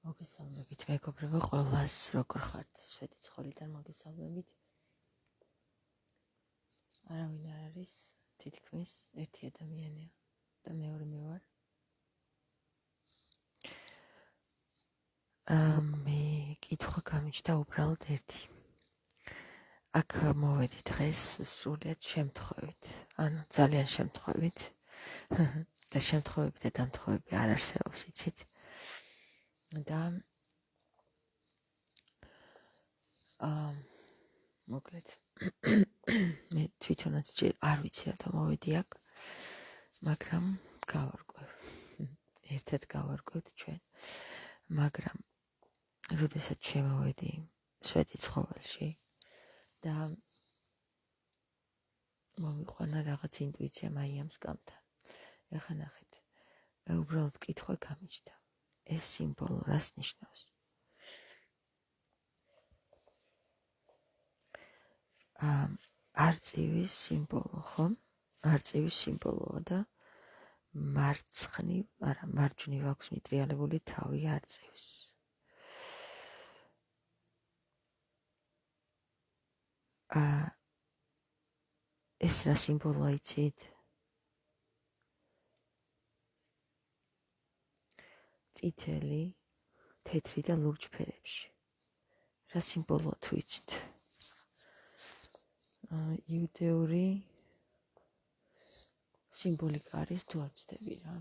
მოგესალმებით მეგობრებო, ყველას როგორ ხართ? შვედი ცხოველიდან მოგესალმებით. არავინ არ არის, თითქმის ერთი ადამიანია და მეორე მე ვარ. მე კითხვა გამიჩნდა უბრალოდ ერთი. აქ მოვედი დღეს სრულიად შემთხვევით, ანუ ძალიან შემთხვევით და შემთხვევები და დამთხვევები არ არსებობს, იცით? და მოკლედ მე თვითონაც ჯერ არ ვიცი რატომ მოვედი აქ, მაგრამ გავარკვევ. ერთად გავარკვევთ ჩვენ, მაგრამ როდესაც შემოვედი შვედი ცხოველში და მომიყვანა რაღაც ინტუიცია მაიამ სკამთან. ეხლა ნახეთ, უბრალოდ კითხვა გამიჩნდა. ეს სიმბოლო რას ნიშნავს? არწივის სიმბოლო, ხო? არწივის სიმბოლოა და მარჯვნივ აქვს მიტრიალებული თავი არწივის. ეს რა სიმბოლოა, იცით? წითელი, თეთრი და ლურჯ ფერებში. რა სიმბოლოა თუ იცით? იუდეური სიმბოლიკა არის თუ არ ვცდები რა.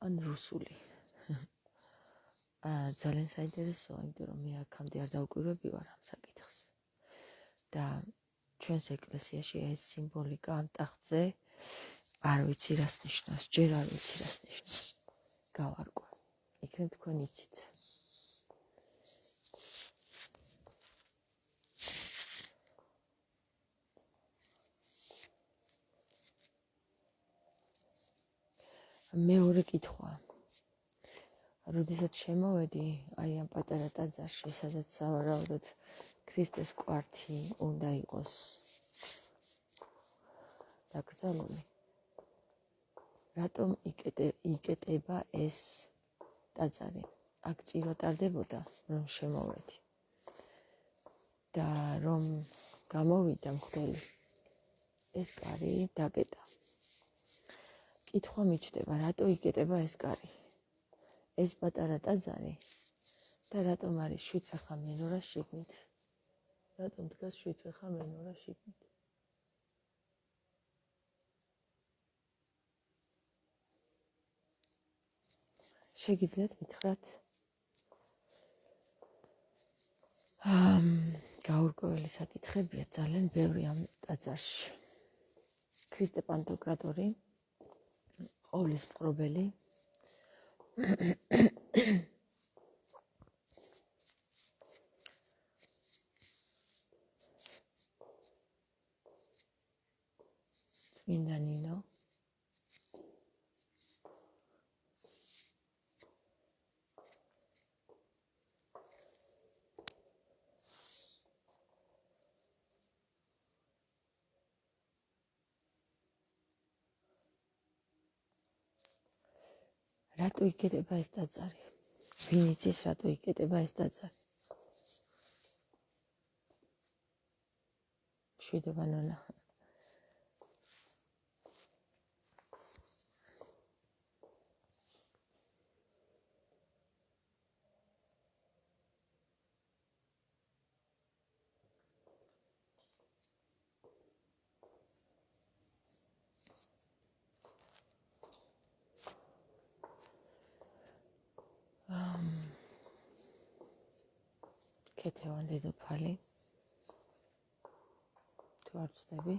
ან რუსული. ძალიან საინტერესოა, იმიტომ რომ მე აქამდე არ დავკვირვები ვარ ამ საკითხს. და ჩვენს ეკლესიაში ეს სიმბოლიკა ამ ტახტზე არ ვიცი რას ნიშნავს, ჯერ არ ვიცი რას ნიშნავს. გავარკვე. იქნებ თქვენ იცით. მეორე კითხვა. როდესაც შემოვედი აი ამ პატარა ტაძარში, სადაც სავარაუდოდ ქრისტეს კვართი უნდა იყოს დაკრძალული, რატომ იკეტება ეს ტაძარი? აქ წირვა ტარდებოდა, რომ შემოვედი და რომ გამოვიდა მღვდელი, ეს კარი დაკეტა. კითხვა მიჩნდება, რატო იკეტება ეს კარი? ეს პატარა ტაძარი და რატომ არის 7 ფეხა მენორა შიგნით? რატომ დგას 7 ფეხა მენორა შიგნით? შეგიძლიათ მითხრათ? გაურკვეველი საკითხებია ძალიან ბევრი ამ ტაძარში. ქრისტე პანტოკრატორი, ყოვლის მყრობელი, წმინდა ნინო, რატო იკეტება ეს ტაძარი? ვინ იცის რატო იკეტება ეს ტაძარი? მშვიდობა ნონა. ქეთევან დედოფალი, თუ არ ვცდები,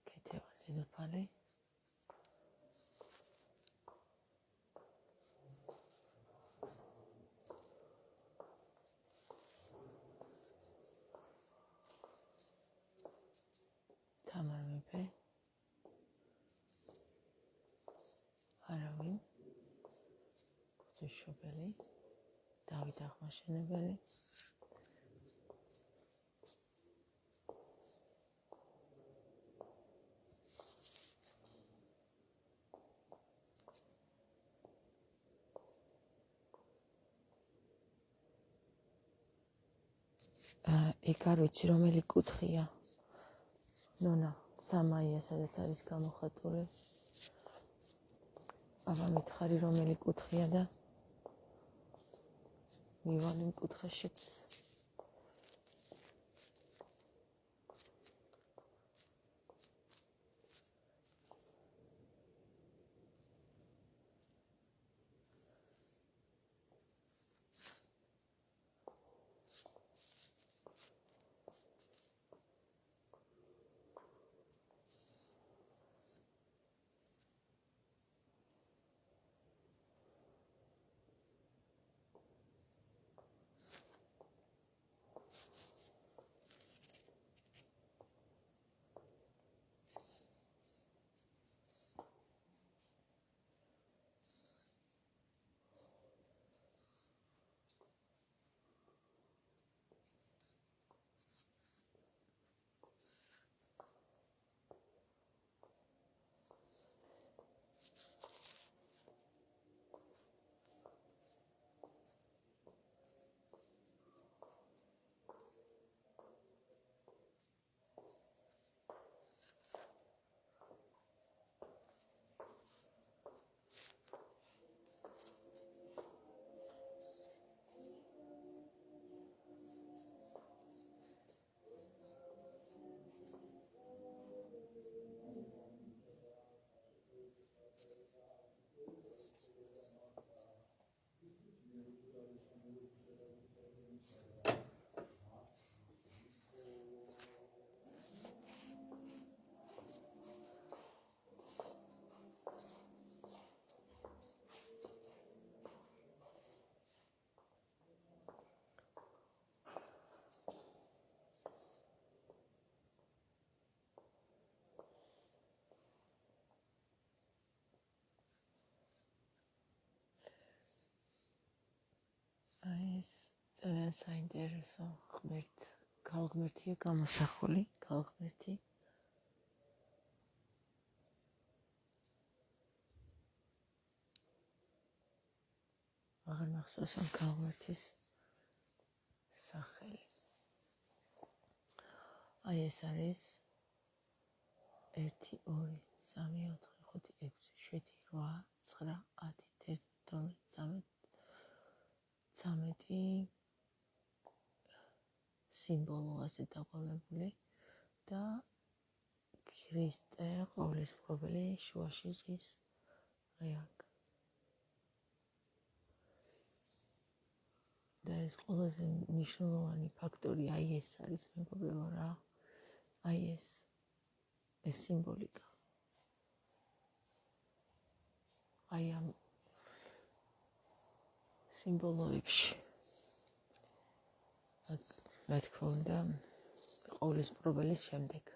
ქეთევან დედოფალი, თამარ მეფე, არავინ, ღვთისმშობელი, დავით აღმაშენებელი. ეგ არ ვიცი რომელი კუთხია. ნონა სამაია სადაც არის გამოხატული. აბა მითხარი რომელი კუთხია და მივალ იმ კუთხეშიც. ეს ძალიან საინტერესო ქალღმერთია გამოსახული, ქალღმერთი. აღარ მახსოვს ამ ქალღმერთის სახელი. აი ეს არის 1 2 3 4 5 6 7 8 9 10 11 13 სიმბოლოაზე დაყოლებული და ქრისტე ყოვლისმშობელი შუაში ზის. აი აქ. და ეს ყველაზე მნიშვნელოვანი ფაქტორი აი ეს არის მეგობრებო რა. აი ეს სიმბოლიკა. აი ამ სიმბოლოებში. რა თქმა უნდა, ყოვლისმშობელის შემდეგ.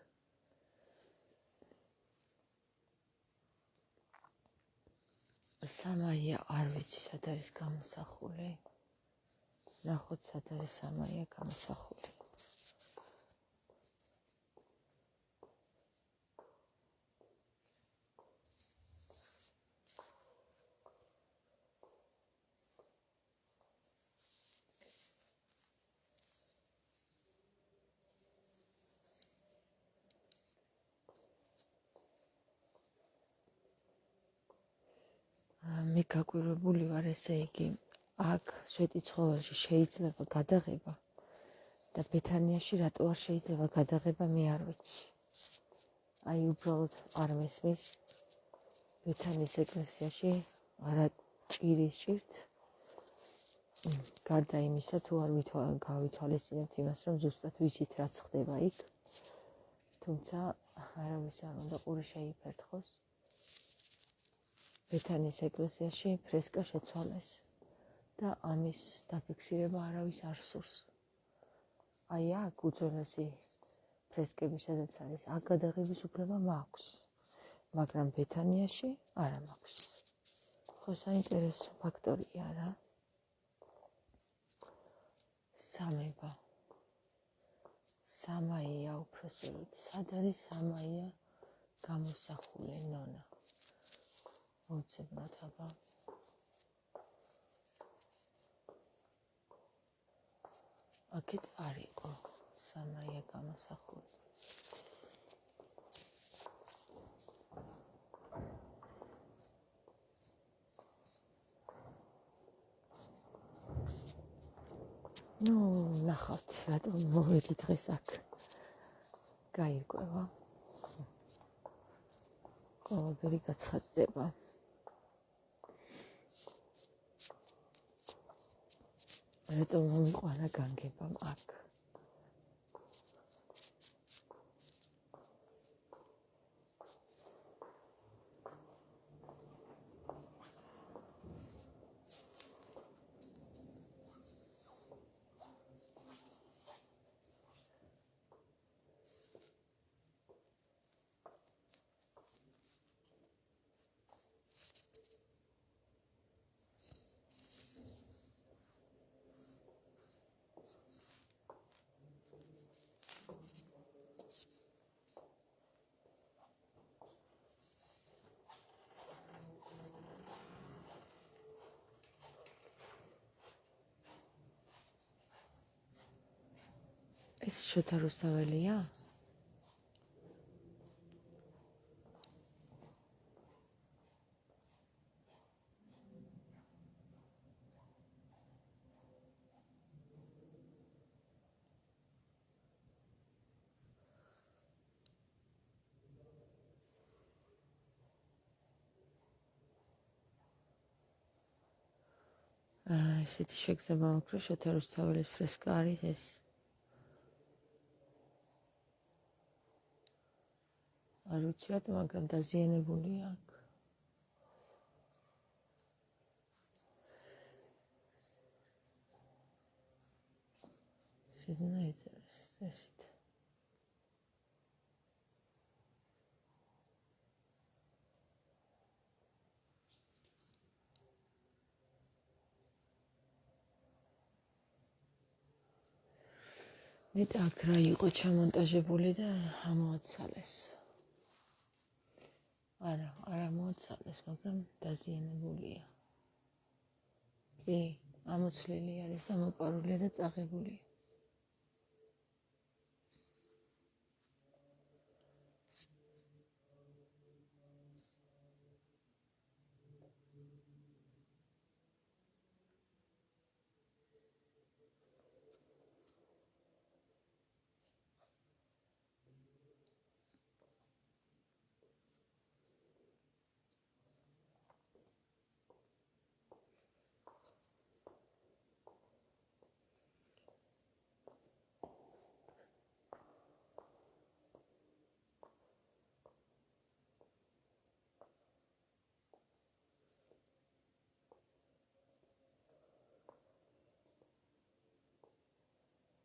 სამაია არ ვიცი სად არის გამოსახული. ნახოთ სად არის სამაია გამოსახული. მე გაკვირვებული ვარ, ესე იგი, აქ შვეტიცხოველში შეიძლება გადაღება და ბეთანიაში რატო არ შეიძლება გადაღება, მე არ ვიცი. აი უბრალოდ არ მესმის ბეთანის ეკლესიაში არა ჭირის ჭირთ. გარდა იმისა, თუ არ გავითვალისწინებთ იმას, რომ ზუსტად ვიცით რაც ხდება იქ. თუმცა არავის არ უნდა ყური შეიფერთხოს. ბეთანის ეკლესიაში ფრესკა შეცვალეს და ამის დაფიქსირება არავის არ სურს. აი აქ უძველესი ფრესკები სადაც არის, აქ გადაღების უფლება მაქვს, მაგრამ ბეთანიაში არა მაქვს. ხო, საინტერესო ფაქტორია რა. უსწავლეთ, სად არის სამაია გამოსახული ნონა? მოცებნოთ აბა. აქეთ არ იყო სამაია გამოსახული. ნუ ნახავთ, რატომ მოვედი დღეს აქ. გაირკვევა. ყველაფერი გაცხადდება. რატომ მომიყვანა განგებამ აქ. ეს შოთა რუსთაველია? ესეთი შეგრძნება მაქვს, რომ შოთა რუსთაველის ფრესკა არის ეს. არ ვიცი რატომ, მაგრამ დაზიანებულია აქ. სიდნა ეწერეს ესეთ. ნეტა აქ რა იყო ჩამონტაჟებული და ამოაცალეს. არა მოაცალეს, მაგრამ დაზიანებულია. კი, ამოცლილი არის და მოპარულია და წაღებულია.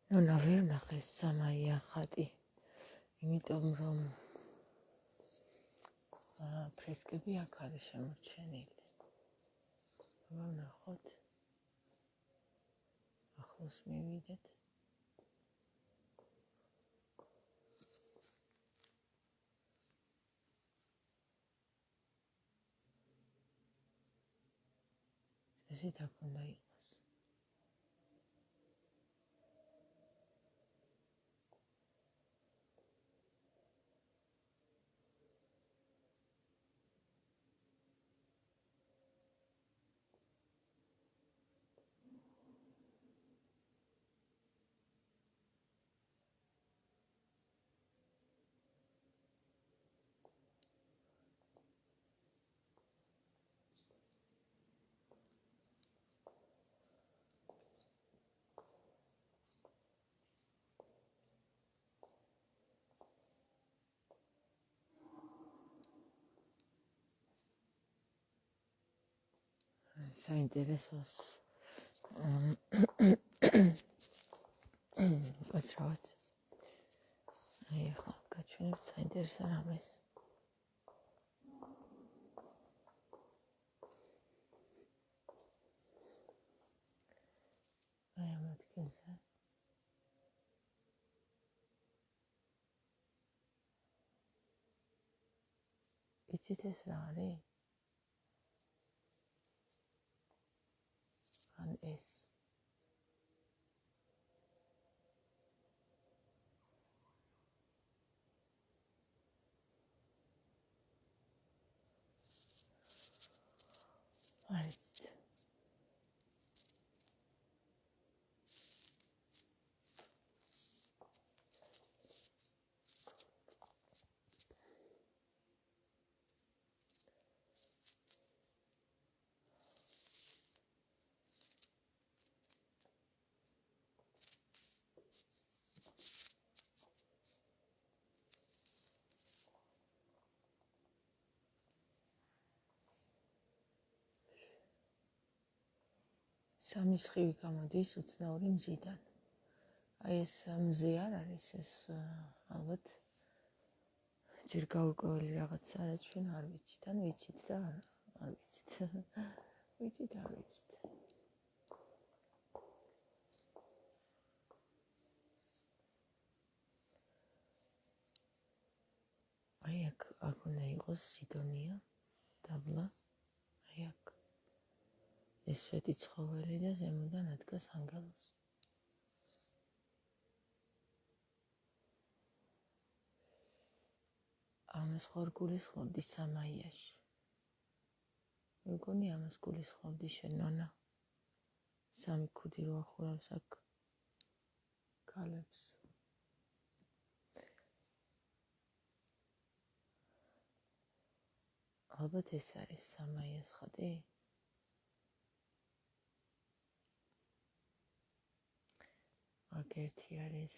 ნონა ვერ ნახეს სამაია ხატი, იმიტომ რომ ფრესკები აქ არის შემორჩენილი. ვნახოთ. ახლოს მივიდეთ. წესით აქ უნდა იყოს. საინტერესოს გაცრავთ. აი ახლა გაჩვენებთ საინტერესო რამეს. აი ამ ადგილზე იცით ეს რა არის? ან ეს არის სამი სხივი გამოდის უცნაური მზიდან. აი ეს მზე არ არის, ეს ალბათ ჯერ გაურკვეველი რაღაც არის, ჩვენ არ ვიცით, ან ვიცით და არ ვიცით. ვიცით, არ ვიცით. აი აქ უნდა იყოს სიდონია, დაბლა, აი აქ. ეს შვედი ცხოველი და ზემოდან ადგას ანგელოზი. ამას ხარ გულისხმობდი სამაიაში. მეგონი ამას გულისხმობდი შენ ნონა. სამი ქუდი რო ახურავს აქ ქალებს. ალბათ ეს არის სამაიას ხატი? აქ ერთი არის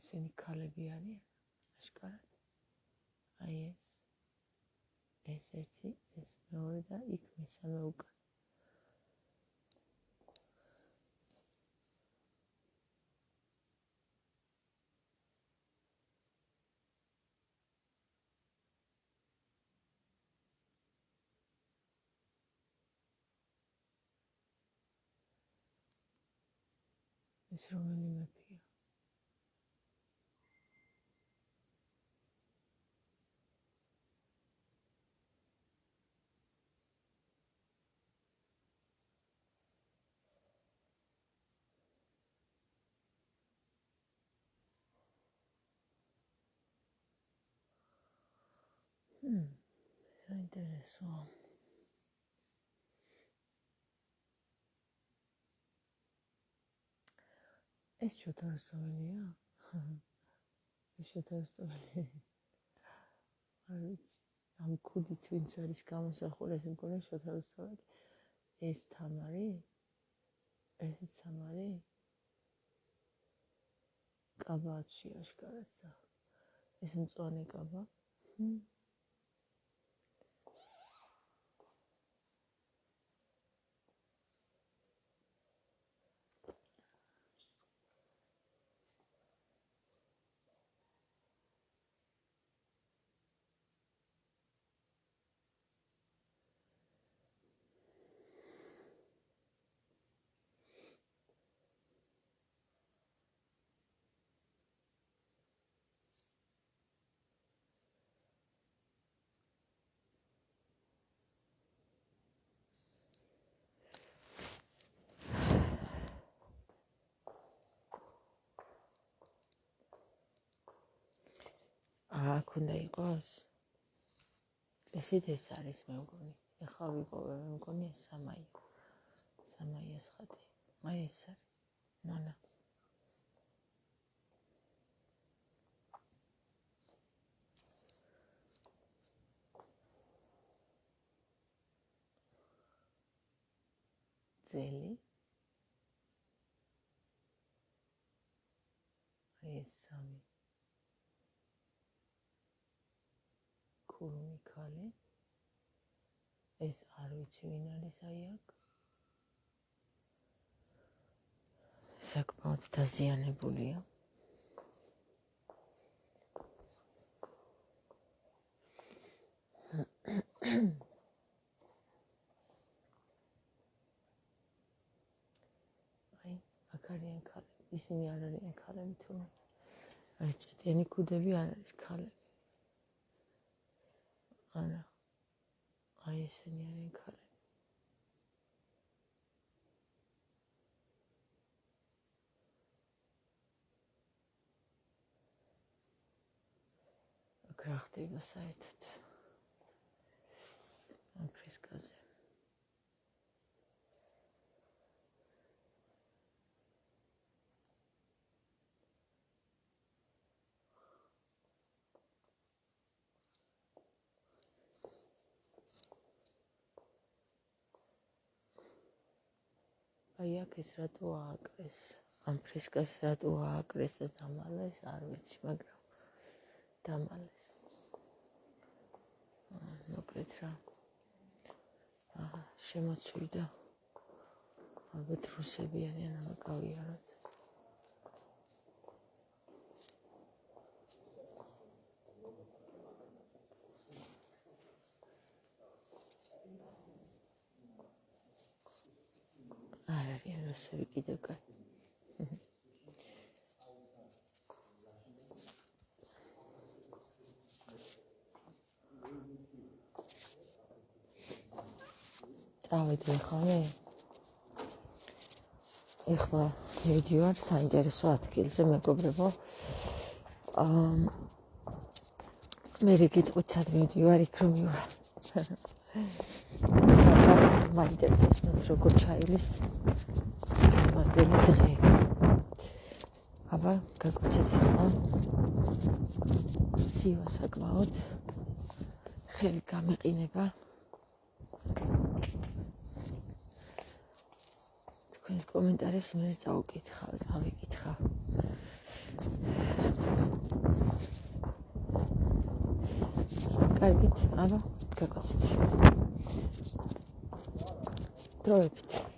ისინი ქალები არიან, აშკარად. აი ეს ერთი, ეს მეორე და იქ მესამე უკან. ეს რომელი მეფეა? საინტერესოა. ეს შოთარუსოველია? ეს შოთარუსოველი? არ ვიცი. ამ ქუდით ვინც არის გამოსახული, ეს მგონი შოთარუსოველი. ეს თამარი? ესეც თამარი? კაბაჩი აშკარად და ეს მწვანე კაბა? აქ უნდა იყოს. ესეთ ეს არის მე მგონი. ეხლა ვიპოვე მე მგონი ეს სამაიას ხატი. აი ეს არის. ნანა. ძელი. აი ეს სამი. ქურუმი ქალი. ეს არ ვიცი ვინ არის აი აქ. საკმაოდ დაზიანებულია. აი აქ არიან ქალები. ისინი არ არიან ქალები თურმე. აი ჭეთენი ქუდები არ არის ქალები. არა. აი ესენი არიან ქალები. აქ რა ხდება საერთოდ? ამ ფრესკაზე. აი აქ ეს რატო ააკრეს? ამ ფრესკას რატო ააკრეს და დამალეს? არ ვიცი, მაგრამ დამალეს. მოკლედ რა. შემოწვიდა. ალბათ რუსები არიან, ამა გავიაროთ. არ არიან რუსები კიდევ კაც. წავედი ხოლმე. ეხლა მივდივარ საინტერესო ადგილზე, მეგობრებო. მე რიგით სად მივდივარ იქ რომ მივარ. მაინტერესებს როგორ ჩაივლის მოდელი დღე. აბა გაგვიცეთ ახლა სივა საკმაოდ ხელი გამეყინება. თქვენს კომენტარებს მე წავიკითხავ. კარგით, აბა გაგვიცეთ. დროებით.